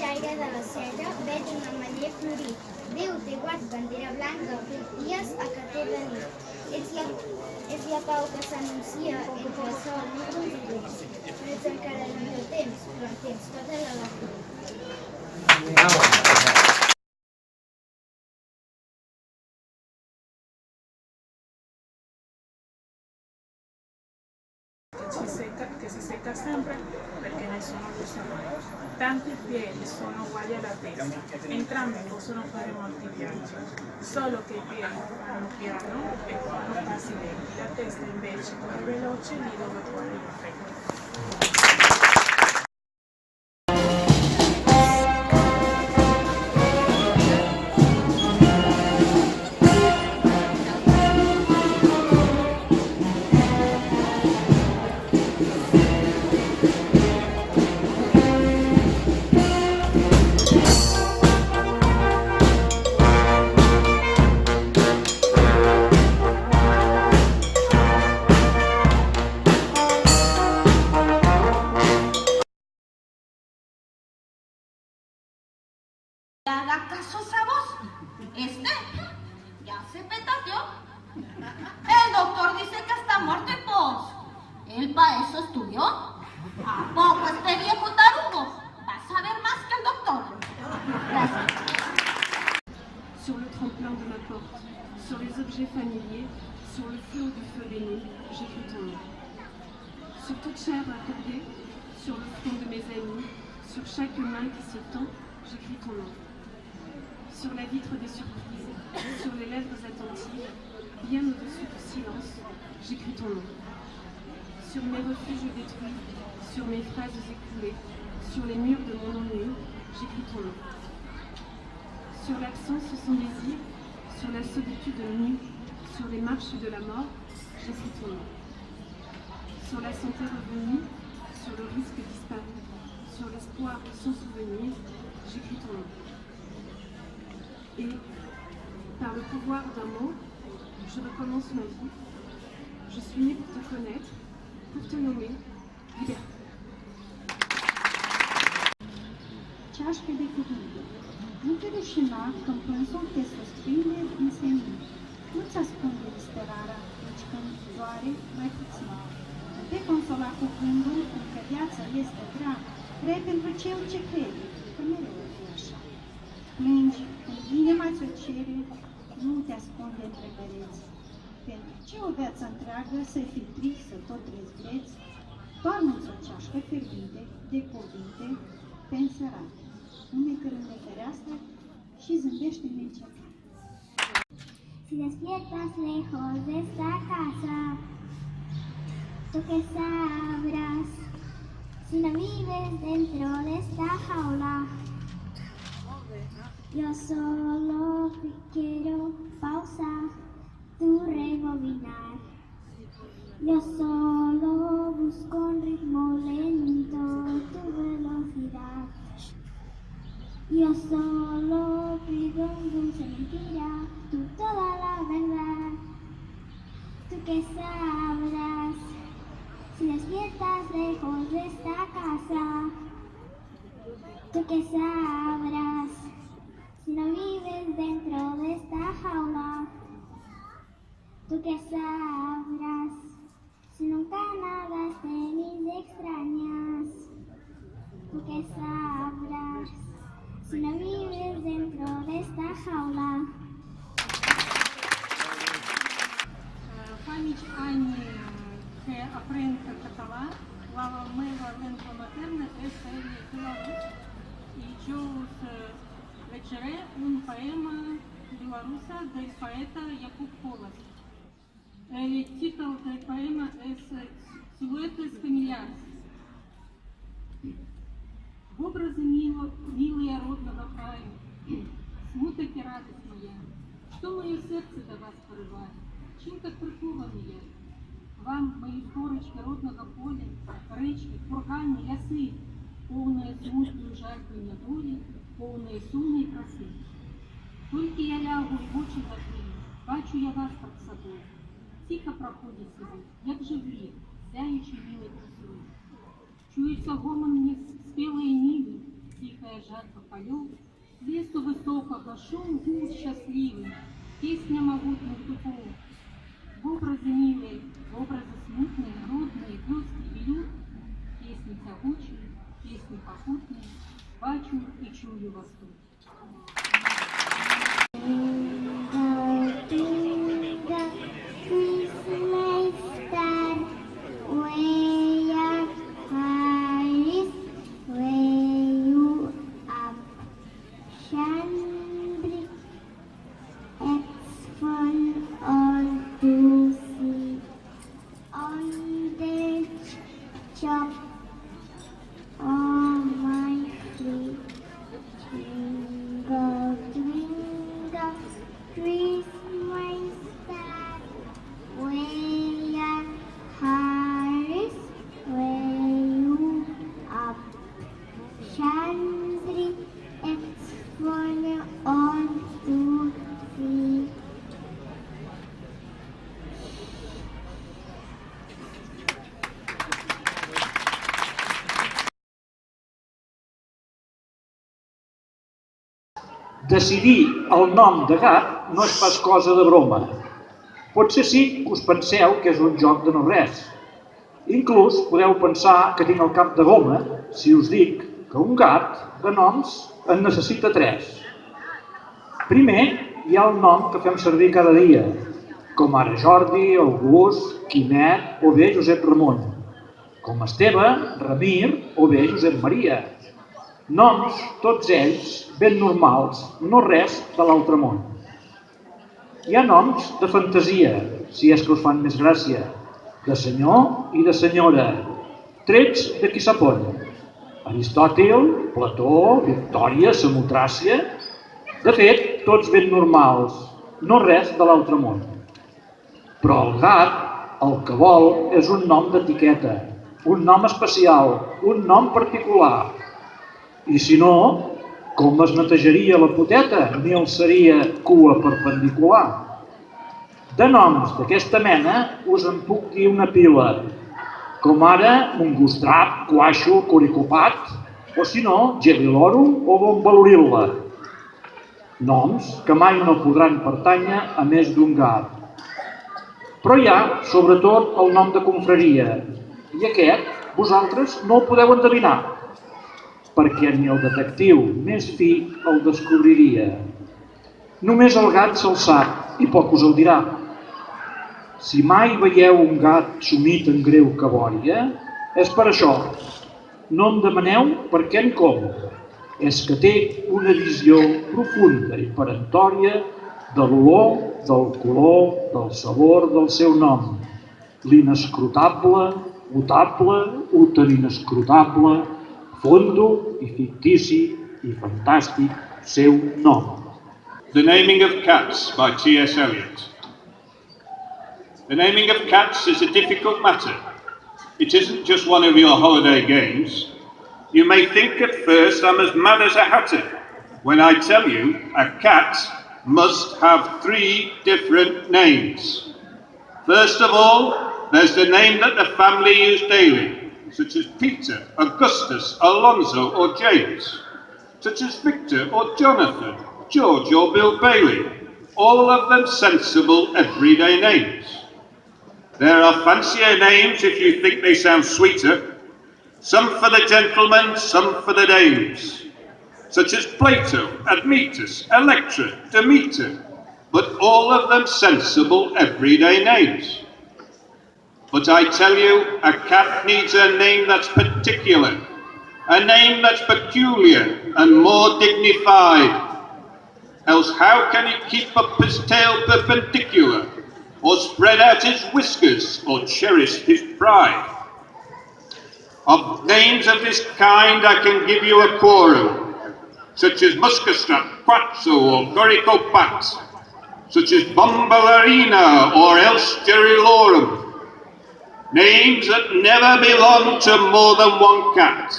penjaire de la cera veig un ametller florit. Déu te guard, bandera blanca, dies a que t'he de nit. És la pau que s'anuncia entre el sol, núvols i vents. No ets encara el millor temps, però en tens tota l'alegria. Che si secca sempre perché ne sono così mai. Tanti piedi sono uguali alla testa, entrambi possono fare molti viaggi, solo che i piedi fanno piano e fanno passi lenti, la testa invece corre veloce lì dove vuole perfetto. Haga caso a vos. Ya se petateó. El doctor dice que está muerto y pues, él para eso estudió. ¿A poco este viejo tarugo va a saber más que el doctor? Gracias. Sur le tremplin de ma porte, sur les objets familiers, sur le flot du feu d'aîné, j'écris ton nom. Sur toute chair accordée, sur le front de mes amis, sur chaque main qui se tend, j'écris ton nom. Sur la vitre des surprises, sur les lèvres attentives, bien au-dessus du silence, j'écris ton nom. Sur mes refuges détruits, sur mes phrases écoulées, sur les murs de mon ennui, j'écris ton nom. Sur l'absence sans désir, sur la solitude nue, sur les marches de la mort, j'écris ton nom. Sur la santé revenue, sur le risque disparu, sur l'espoir sans souvenir, j'écris ton nom. Et, par le pouvoir d'un mot, je recommence ma vie. Je suis née pour te connaître, pour te nommer liberté. Ceașcă de cuvânt. Nu te rușina când plânsul te suspine în senin. Nu-ți ascunde disperarea nici când doare mai puțin. Nu te consola cu gândul că viața este grea, grea pentru cel ce crede, că mereu o fi așa. Plângi când inima ți-o cere, nu te ascunde între pereți. Pentru ce o viață întreagă să fii trist, să tot rezgreți? Toarnă-ți o ceașcă fierbinte de cuvinte pe înserate. Unecă lângă fereastră și zâmbește-mi încetat. Si despiertas lejos de esta casa, tú que sabrás si no vives dentro de esta jaula. Yo solo quiero pausar tu rebobinar. Yo solo busco un ritmo lento, tu velocidad. Yo solo pido un dulce mentira, tú toda la verdad. Tú que sabrás si despiertas lejos de esta casa. Tú que sabrás si no vives dentro de esta jaula. Tú que sabrás si nunca nadaste ni extrañas. Tú que sabrás si no vives dentro de esta jaula. Fa mici ani che apprendo catalan, la meva lingua materna este belarus. И чув вечере un poema белоруса del poeta Jakub Polak. El título del poema es «Силуэты familiares». В образе милые родного краю, смуток и радость моя, что мое сердце до вас порывает, чем как прикованы я. Вам мої горочки родного поля, речки, кургани, ляси, повные смутную жертвы недолі, повные сумной краси. Только я лягу в очі закрию, бачу я вас под собою. Тихо проходить собі, як живі, сяючи білою красою. Чується гомон спілої ніви, тихая жатва полев, лесу высокого шум гул счастливый, песня могутных духов. В образы милые, в образы смутные, родные, гости ведут, песни тягучие, песни попутные, бачу и чую вас тут. Decidir el nom de gat no és pas cosa de broma. Potser sí que us penseu que és un joc de no res. Inclús podeu pensar que tinc el cap de goma si us dic que un gat de noms en necessita 3. Primer hi ha el nom que fem servir cada dia, com ara Jordi, August, Quimet o bé Josep Ramon, com Esteve, Ramir o bé Josep Maria. Noms, tots ells, ben normals, no res de l'altre món. Hi ha noms de fantasia, si és que us fan més gràcia, de senyor i de senyora, trets de qui sap on. Aristòtil, Plató, Victòria, Samotràcia... De fet, tots ben normals, no res de l'altre món. Però el gat, el que vol, és un nom d'etiqueta, un nom especial, un nom particular. I si no, com es netejaria la poteta ni el seria cua perpendicular? De noms d'aquesta mena us en puc dir una pila, com ara Mongostrap, Quaixo, Coricopat, o si no, Geliloro o Bombaloril·la. Noms que mai no podran pertànyer a més d'un gat. Però hi ha, sobretot, el nom de confraria, i aquest vosaltres no el podeu endevinar, perquè ni el detectiu més fi el descobriria. Només el gat se'l sap i poc us el dirà. Si mai veieu un gat sumit en greu cabòria, és per això. No em demaneu per què ni com. És que té una visió profunda i peremptòria de l'olor, del color, del sabor del seu nom. L'inescrutable, utable, ulterinescrutable, fondo i fictici i fantàstic seu nom. The Naming of Cats by T.S. Eliot. The naming of cats is a difficult matter. It isn't just one of your holiday games. You may think at first I'm as mad as a hatter when I tell you a cat must have 3 different names. First of all, there's the name that the family use daily, such as Peter, Augustus, Alonzo or James, such as Victor or Jonathan, George or Bill Bailey, all of them sensible everyday names. There are fancier names if you think they sound sweeter, some for the gentlemen, some for the dames, such as Plato, Admetus, Electra, Demeter, but all of them sensible everyday names. But I tell you, a cat needs a name that's particular, a name that's peculiar and more dignified. Else how can he keep up his tail perpendicular, or spread out his whiskers, or cherish his pride? Of names of this kind I can give you a quorum, such as Muscastrap, Quatso, or Coricopat, such as Bombalorina, or else Gerilorum. Names that never belong to more than one cat.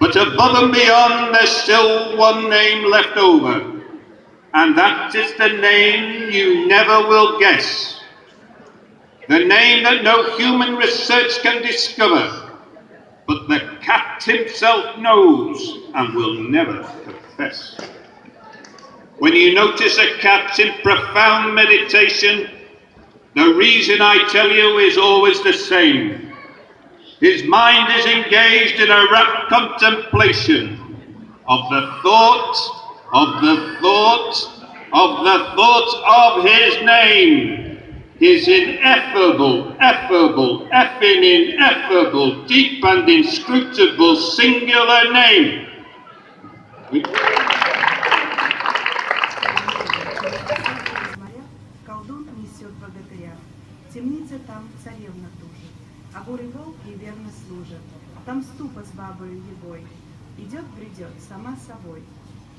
But above and beyond, there's still one name left over, and that is the name you never will guess. The name that no human research can discover, but the Cats himself knows and will never confess. When you notice a cat in profound meditation, the reason I tell you is always the same. His mind is engaged in a rapt contemplation of the thoughts of the thoughts of the thoughts of his name. His ineffable, effable, effing ineffable, deep and inscrutable singular name. Колдун несет богатыря. В темнице там царевна тужит, а бурый волк ей верно служит. Там ступа с бабою егой, идет-бредет сама собой.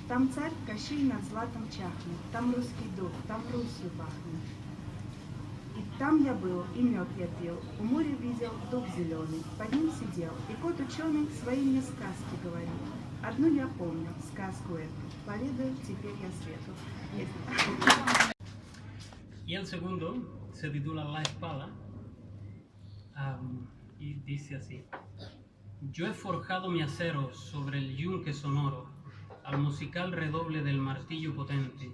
Там царь Кощей над златом чахнет, там русский дух, там Русью пахнет. И там я был, и мед я пил, у моря видел дуб зеленый, под ним сидел, и кот ученый свои мне сказки говорил. Одну я помню, сказку эту, поведаю теперь я свету. Y el segundo se titula La Espada y dice así: yo he forjado mi acero sobre el yunque sonoro, al musical redoble del martillo potente,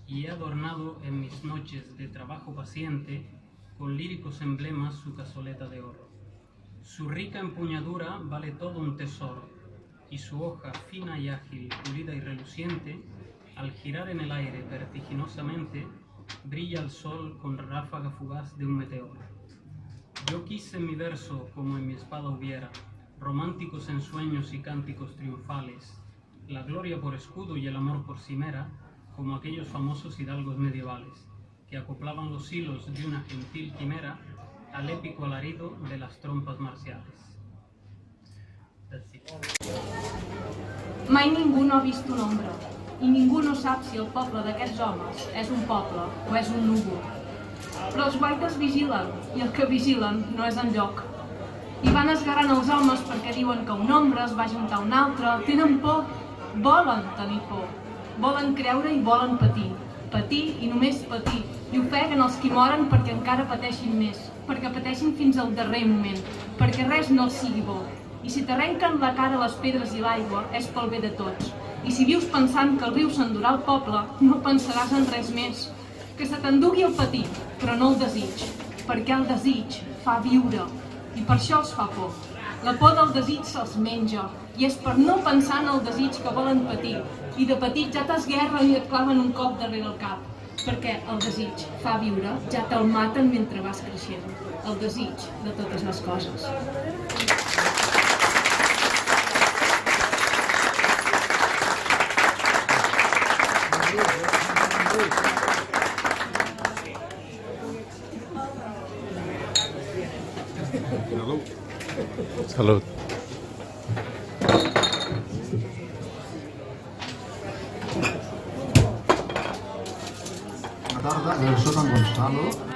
y he adornado en mis noches de trabajo paciente con líricos emblemas su cazoleta de oro. Su rica empuñadura vale todo un tesoro, y su hoja fina y ágil, pulida y reluciente, al girar en el aire vertiginosamente, brilla al sol con ráfaga fugaz de un meteoro. Yo quise en mi verso, como en mi espada hubiera, románticos ensueños y cánticos triunfales, la gloria por escudo y el amor por cimera, como aquellos famosos hidalgos medievales, que acoplaban los hilos de una gentil quimera al épico alarido de las trompas marciales. Mai ningú no ha vist un ombra, i ningú no sap si el poble d'aquests homes és un poble o és un núvol. Però els guaites vigilen, i el que vigilen no és enlloc. I van esgarrant els homes perquè diuen que un ombra es va juntar a un altre, tenen por, volen tenir por, volen creure i volen patir. Patir i només patir, i ofeguen els qui moren perquè encara pateixin més, perquè pateixin fins al darrer moment, perquè res no els sigui bo. I si t'arrenquen la cara les pedres i l'aigua, és pel bé de tots. I si vius pensant que el riu s'endurà al poble, no pensaràs en res més. Que se t'endugui el patir, però no el desig, perquè el desig fa viure, i per això els fa por. La por del desig se'ls menja, i és per no pensar en el desig que volen patir, i de petit ja t'esguerren i et claven un cop darrere el cap, perquè el desig fa viure, ja te'l maten mentre vas creixent. El desig de totes les coses. Salud. Bona tarda, soc en Gonzalo.